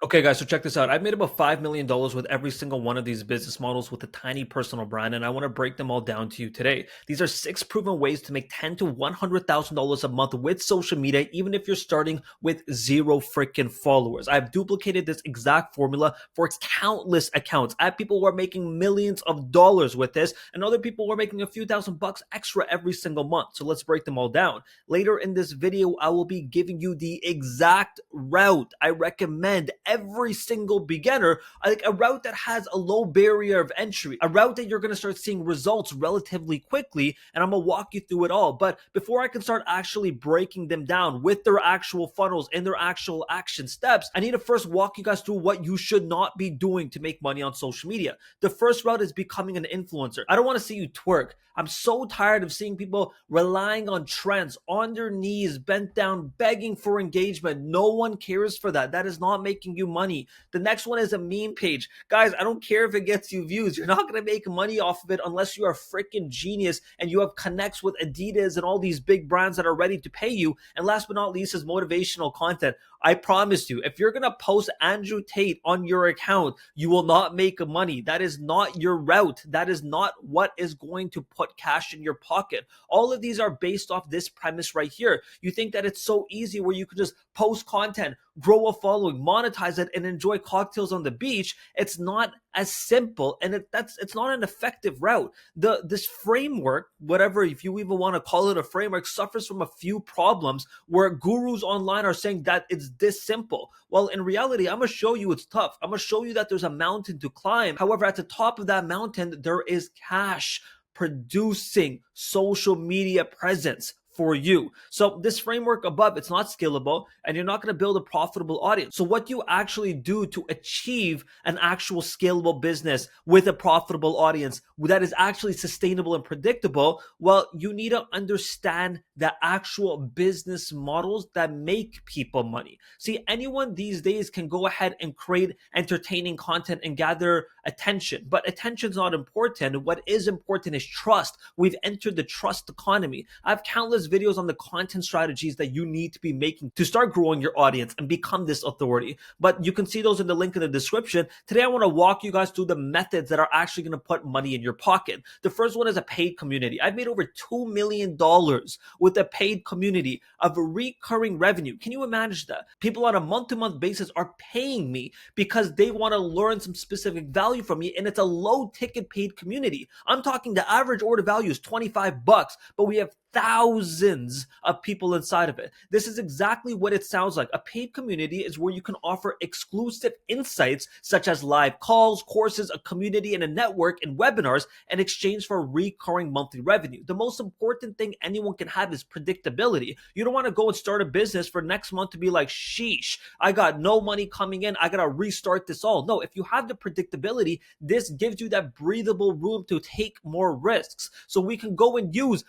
Okay, guys, so check this out. I've made about $5 million with every single one of these business models with a tiny personal brand, and I want to break them all down to you today. These are 6 proven ways to make $10 to $100,000 a month with social media, even if you're starting with zero freaking followers. I've duplicated this exact formula for countless accounts. I have people who are making millions of dollars with this, and other people who are making a few $1,000s extra every single month. So let's break them all down. Later in this video, I will be giving you the exact route I recommend every single beginner, like a route that has a low barrier of entry, a route that you're going to start seeing results relatively quickly, and I'm going to walk you through it all. But before I can start actually breaking them down with their actual funnels and their actual action steps, I need to first walk you guys through what you should not be doing to make money on social media. The first route is becoming an influencer. I don't want to see you twerk. I'm so tired of seeing people relying on trends, on their knees, bent down, begging for engagement. No one cares for that. That is not making you money. The next one is a meme page. Guys, I don't care if it gets you views. You're not going to make money off of it unless you are a freaking genius and you have connects with Adidas and all these big brands that are ready to pay you. And last but not least is motivational content. I promise you, if you're going to post Andrew Tate on your account, you will not make money. That is not your route. That is not what is going to put cash in your pocket. All of these are based off this premise right here. You think that it's so easy where you can just post content, grow a following, monetize it, and enjoy cocktails on the beach. It's not as simple, and it's not an effective route. This framework, whatever, if you even want to call it a framework, suffers from a few problems where gurus online are saying that it's this simple. Well, in reality, I'm gonna show you it's tough. I'm gonna show you that there's a mountain to climb. However, at the top of that mountain, there is cash producing social media presence for you. So this framework above, it's not scalable, and you're not going to build a profitable audience. So what you actually do to achieve an actual scalable business with a profitable audience that is actually sustainable and predictable, well, you need to understand the actual business models that make people money. See, anyone these days can go ahead and create entertaining content and gather attention, but attention's not important. What is important is trust. We've entered the trust economy. I have countless videos on the content strategies that you need to be making to start growing your audience and become this authority. But you can see those in the link in the description. Today, I want to walk you guys through the methods that are actually going to put money in your pocket. The first one is a paid community. I've made over $2 million with a paid community of recurring revenue. Can you imagine that? People on a month-to-month basis are paying me because they want to learn some specific value from me, and it's a low-ticket paid community. I'm talking the average order value is $25, but we have thousands of people inside of it. This is exactly what it sounds like. A paid community is where you can offer exclusive insights such as live calls, courses, a community, and a network, and webinars in exchange for recurring monthly revenue. The most important thing anyone can have is predictability. You don't want to go and start a business for next month to be like, sheesh, I got no money coming in, I gotta restart this all. No, if you have the predictability, this gives you that breathable room to take more risks. So we can go and use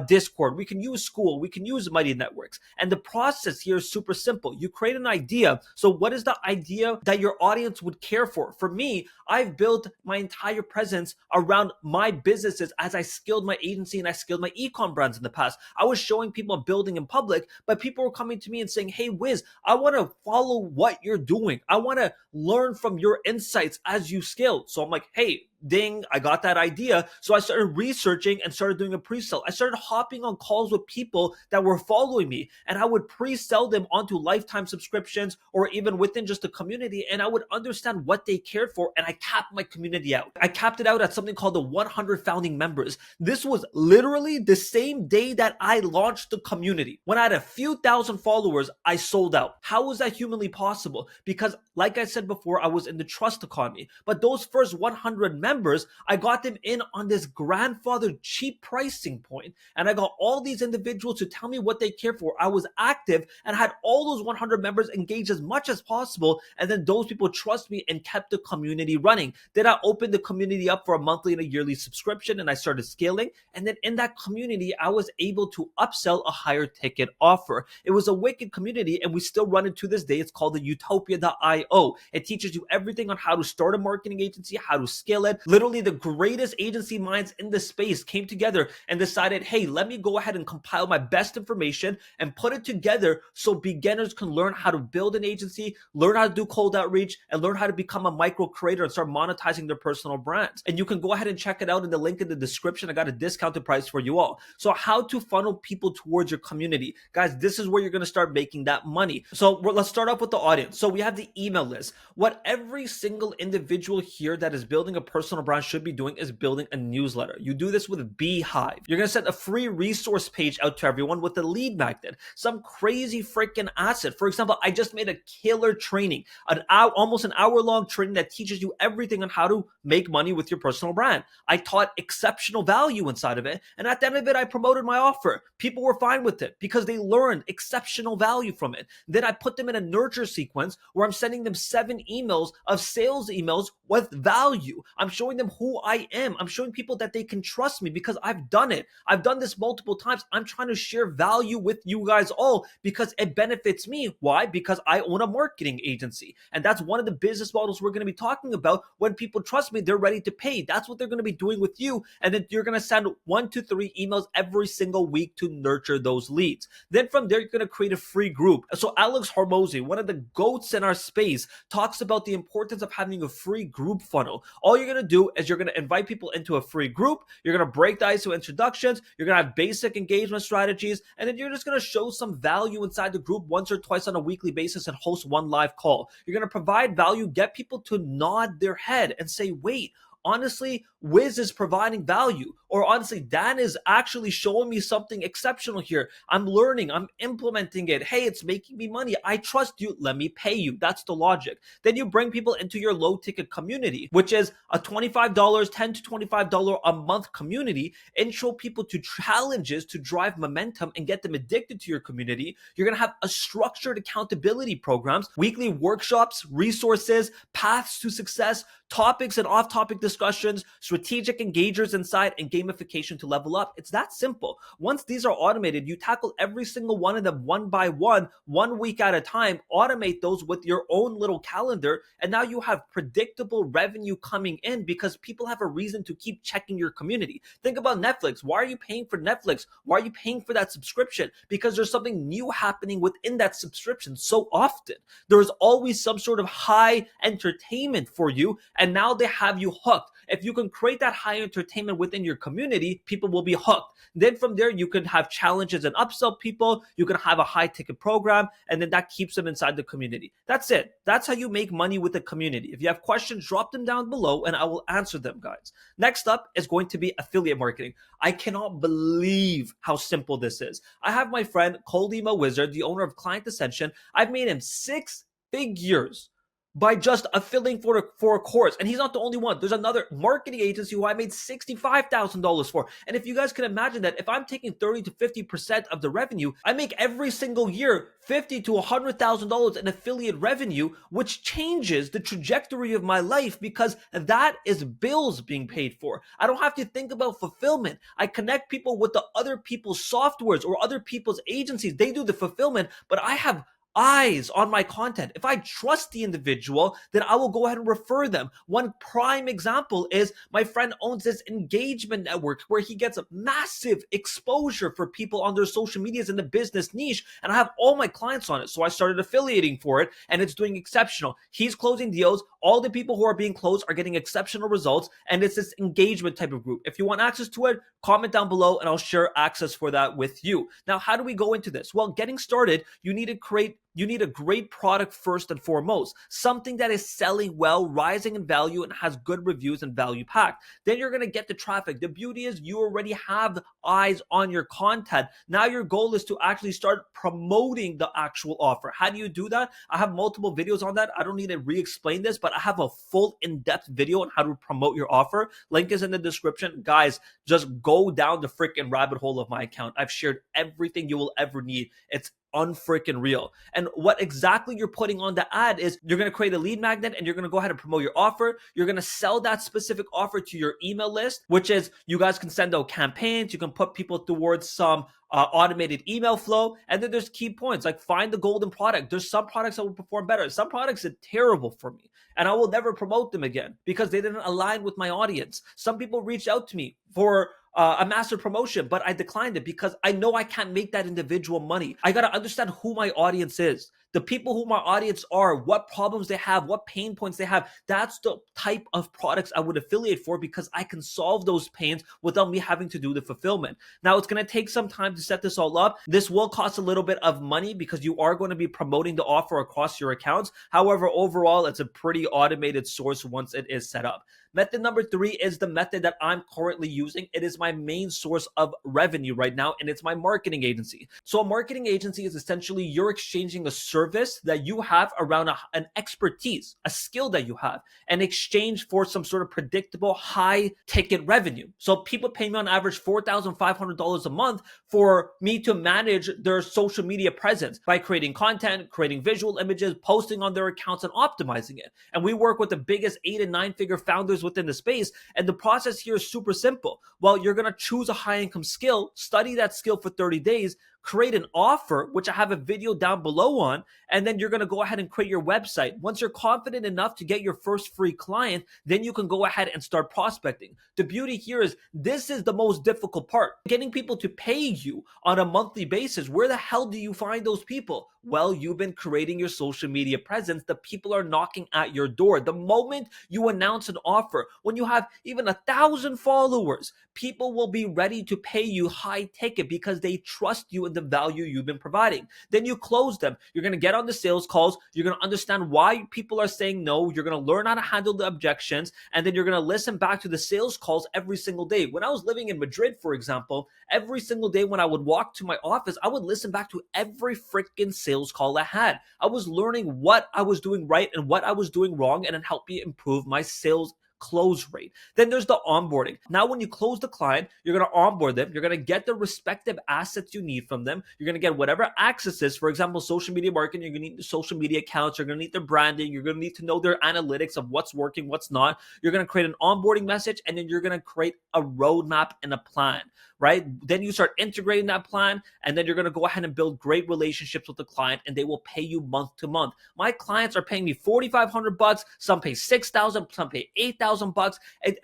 Discord, we can use School, we can use Mighty Networks. And the process here is super simple. You create an idea. So what is the idea that your audience would care for? For me, I've built my entire presence around my businesses as I scaled my agency and I scaled my e-com brands in the past. I was showing people building in public, but people were coming to me and saying, hey, Wiz, I want to follow what you're doing. I want to learn from your insights as you scale. So I'm like, hey, ding, I got that idea. So I started researching and started doing a pre-sale. I started hopping on calls with people that were following me, and I would pre-sell them onto lifetime subscriptions or even within just the community, and I would understand what they cared for, and I capped my community out. I capped it out at something called the 100 founding members. This was literally the same day that I launched the community. When I had a few thousand followers, I sold out. How was that humanly possible? Because like I said before, I was in the trust economy, but those first 100 members, I got them in on this grandfather cheap pricing point, and I got all these individuals to tell me what they care for. I was active and had all those 100 members engaged as much as possible, and then those people trust me and kept the community running. Then I opened the community up for a monthly and a yearly subscription, and I started scaling, and then in that community, I was able to upsell a higher ticket offer. It was a wicked community, and we still run it to this day. It's called the utopia.io. It teaches you everything on how to start a marketing agency, how to scale it, said? Literally the greatest agency minds in the space came together and decided, hey, let me go ahead and compile my best information and put it together so beginners can learn how to build an agency, learn how to do cold outreach, and learn how to become a micro creator and start monetizing their personal brands. And you can go ahead and check it out in the link in the description. I got a discounted price for you all. So how to funnel people towards your community. Guys, this is where you're going to start making that money. So let's start off with the audience. So we have the email list. What every single individual here that is building a personal brand should be doing is building a newsletter. You do this with Beehive. You're going to send a free resource page out to everyone with a lead magnet, some crazy freaking asset. For example, I just made a killer training, almost an hour-long training that teaches you everything on how to make money with your personal brand. I taught exceptional value inside of it, and at the end of it, I promoted my offer. People were fine with it because they learned exceptional value from it. Then I put them in a nurture sequence where I'm sending them 7 emails of sales emails with value. I'm showing them who I am. I'm showing people that they can trust me because I've done it. I've done this multiple times. I'm trying to share value with you guys all because it benefits me. Why? Because I own a marketing agency. And that's one of the business models we're going to be talking about. When people trust me, they're ready to pay. That's what they're going to be doing with you. And then you're going to send 1 to 3 emails every single week to nurture those leads. Then from there, you're going to create a free group. So Alex Hormozy, one of the GOATs in our space, talks about the importance of having a free group funnel. All you're going to do is you're going to invite people into a free group. You're going to break the ice with introductions. You're going to have basic engagement strategies. And then you're just going to show some value inside the group once or twice on a weekly basis and host 1 live call. You're going to provide value, get people to nod their head and say, wait, honestly, Wiz is providing value, or honestly, Dan is actually showing me something exceptional here. I'm learning, I'm implementing it. Hey, it's making me money. I trust you. Let me pay you. That's the logic. Then you bring people into your low ticket community, which is a $25, $10 to $25 a month community. Intro people to challenges to drive momentum and get them addicted to your community. You're going to have a structured accountability programs, weekly workshops, resources, paths to success, topics and off-topic discussions, strategic engagers inside, and gamification to level up. It's that simple. Once these are automated, you tackle every single one of them one by one, 1 week at a time, automate those with your own little calendar, and now you have predictable revenue coming in because people have a reason to keep checking your community. Think about Netflix. Why are you paying for Netflix? Why are you paying for that subscription? Because there's something new happening within that subscription so often. There is always some sort of high entertainment for you, and now they have you hooked. If you can create that high entertainment within your community, people will be hooked. Then from there, you can have challenges and upsell people. You can have a high ticket program, and then that keeps them inside the community. That's it. That's how you make money with the community. If you have questions, drop them down below and I will answer them, guys. Next up is going to be affiliate marketing. I cannot believe how simple this is. I have my friend Cold Emo Wizard, the owner of Client Ascension. I've made him 6 figures by just affiliating for a course. And he's not the only one. There's another marketing agency who I made $65,000 for. And if you guys can imagine that, if I'm taking 30 to 50% of the revenue, I make every single year $50,000 to $100,000 in affiliate revenue, which changes the trajectory of my life because that is bills being paid for. I don't have to think about fulfillment. I connect people with the other people's softwares or other people's agencies. They do the fulfillment, but I have eyes on my content. If I trust the individual, then I will go ahead and refer them. One prime example is my friend owns this engagement network where he gets a massive exposure for people on their social medias in the business niche, and I have all my clients on it. So I started affiliating for it, and it's doing exceptional. He's closing deals. All the people who are being closed are getting exceptional results, and it's this engagement type of group. If you want access to it, comment down below and I'll share access for that with you. Now, how do we go into this? Well, getting started, you need a great product first and foremost, something that is selling well, rising in value, and has good reviews and value packed. Then you're going to get the traffic. The beauty is you already have eyes on your content. Now your goal is to actually start promoting the actual offer. How do you do that? I have multiple videos on that. I don't need to re-explain this, but I have a full in-depth video on how to promote your offer. Link is in the description. Guys, just go down the freaking rabbit hole of my account. I've shared everything you will ever need. It's unfreaking real. And what exactly you're putting on the ad is you're going to create a lead magnet and you're going to go ahead and promote your offer. You're going to sell that specific offer to your email list, which is you guys can send out campaigns. You can put people towards some automated email flow. And then there's key points like find the golden product. There's some products that will perform better. Some products are terrible for me and I will never promote them again because they didn't align with my audience. Some people reached out to me for a master promotion, but I declined it because I know I can't make that individual money. I got to understand who my audience is, the people who my audience are, what problems they have, what pain points they have. That's the type of products I would affiliate for because I can solve those pains without me having to do the fulfillment. Now, it's going to take some time to set this all up. This will cost a little bit of money because you are going to be promoting the offer across your accounts. However, overall, it's a pretty automated source once it is set up. Method number 3 is the method that I'm currently using. It is my main source of revenue right now, and it's my marketing agency. So a marketing agency is essentially you're exchanging a service that you have around an expertise, a skill that you have, in exchange for some sort of predictable high ticket revenue. So people pay me on average $4,500 a month for me to manage their social media presence by creating content, creating visual images, posting on their accounts, and optimizing it. And we work with the biggest 8 and 9 figure founders within the space. And the process here is super simple. Well, you're going to choose a high income skill, study that skill for 30 days, create an offer, which I have a video down below on, and then you're going to go ahead and create your website. Once you're confident enough to get your first free client, then you can go ahead and start prospecting. The beauty here is this is the most difficult part. Getting people to pay you on a monthly basis. Where the hell do you find those people? Well, you've been creating your social media presence. The people are knocking at your door. The moment you announce an offer, when you have even 1,000 followers, people will be ready to pay you high ticket because they trust you and the value you've been providing. Then you close them. You're going to get on the sales calls. You're going to understand why people are saying no. You're going to learn how to handle the objections. And then you're going to listen back to the sales calls every single day. When I was living in Madrid, for example, every single day when I would walk to my office, I would listen back to every freaking sales call I had. I was learning what I was doing right and what I was doing wrong, and it helped me improve my sales close rate. Then there's the onboarding. Now, when you close the client, you're going to onboard them. You're going to get the respective assets you need from them. You're going to get whatever access is. For example, social media marketing, you're going to need the social media accounts. You're going to need their branding. You're going to need to know their analytics of what's working, what's not. You're going to create an onboarding message, and then you're going to create a roadmap and a plan, right? Then you start integrating that plan, and then you're going to go ahead and build great relationships with the client, and they will pay you month to month. My clients are paying me $4,500. Some pay $6,000. Some pay $8,000.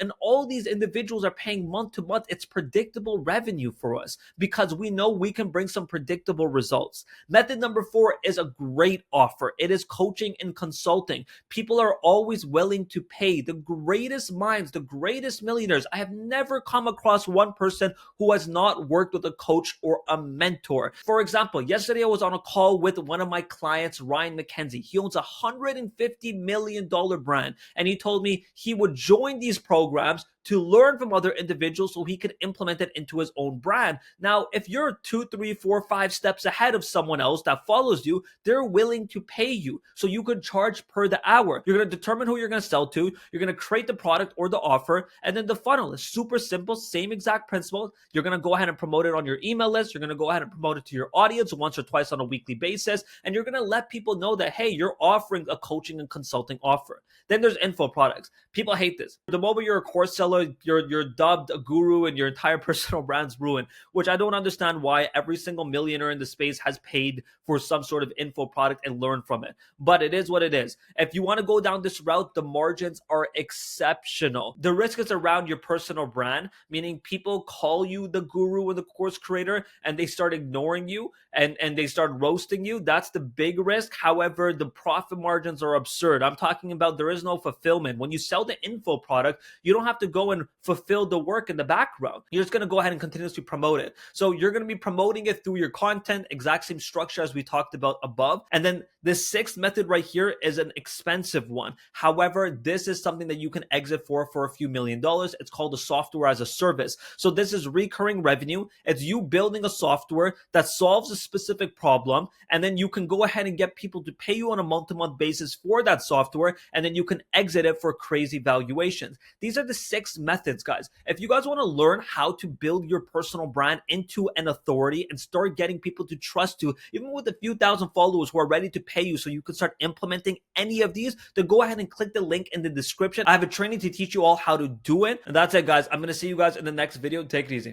And all these individuals are paying month to month. It's predictable revenue for us because we know we can bring some predictable results. Method number 4 is a great offer. It is coaching and consulting. People are always willing to pay. The greatest minds, the greatest millionaires. I have never come across one person who has not worked with a coach or a mentor. For example, yesterday I was on a call with one of my clients, Ryan McKenzie. He owns a $150 million brand, and he told me he would join these programs to learn from other individuals so he could implement it into his own brand. Now, if you're 2, 3, 4, 5 steps ahead of someone else that follows you, they're willing to pay you. So you could charge per the hour. You're going to determine who you're going to sell to. You're going to create the product or the offer. And then the funnel is super simple, same exact principle. You're going to go ahead and promote it on your email list. You're going to go ahead and promote it to your audience once or twice on a weekly basis. And you're going to let people know that, hey, you're offering a coaching and consulting offer. Then there's info products. People hate this. The moment you're a course seller, you're dubbed a guru and your entire personal brand's ruined, which I don't understand why every single millionaire in the space has paid for some sort of info product and learned from it. But it is what it is. If you want to go down this route, the margins are exceptional. The risk is around your personal brand, meaning people call you the guru or the course creator and they start ignoring you and they start roasting you. That's the big risk. However, the profit margins are absurd. I'm talking about there is no fulfillment. When you sell the info product, you don't have to go and fulfill the work in the background. You're just going to go ahead and continuously promote it. So you're going to be promoting it through your content, exact same structure as we talked about above. And then This sixth method right here is an expensive one. However, this is something that you can exit for a few $1,000,000. It's called a software as a service. So this is recurring revenue. It's you building a software that solves a specific problem, and then you can go ahead and get people to pay you on a month-to-month basis for that software, and then you can exit it for crazy valuations. These are the 6 methods, guys. If you guys want to learn how to build your personal brand into an authority and start getting people to trust you, even with a few thousand followers who are ready to pay you so you can start implementing any of these, then go ahead and click the link in the description. I have a training to teach you all how to do it. And that's it, guys. I'm going to see you guys in the next video. Take it easy.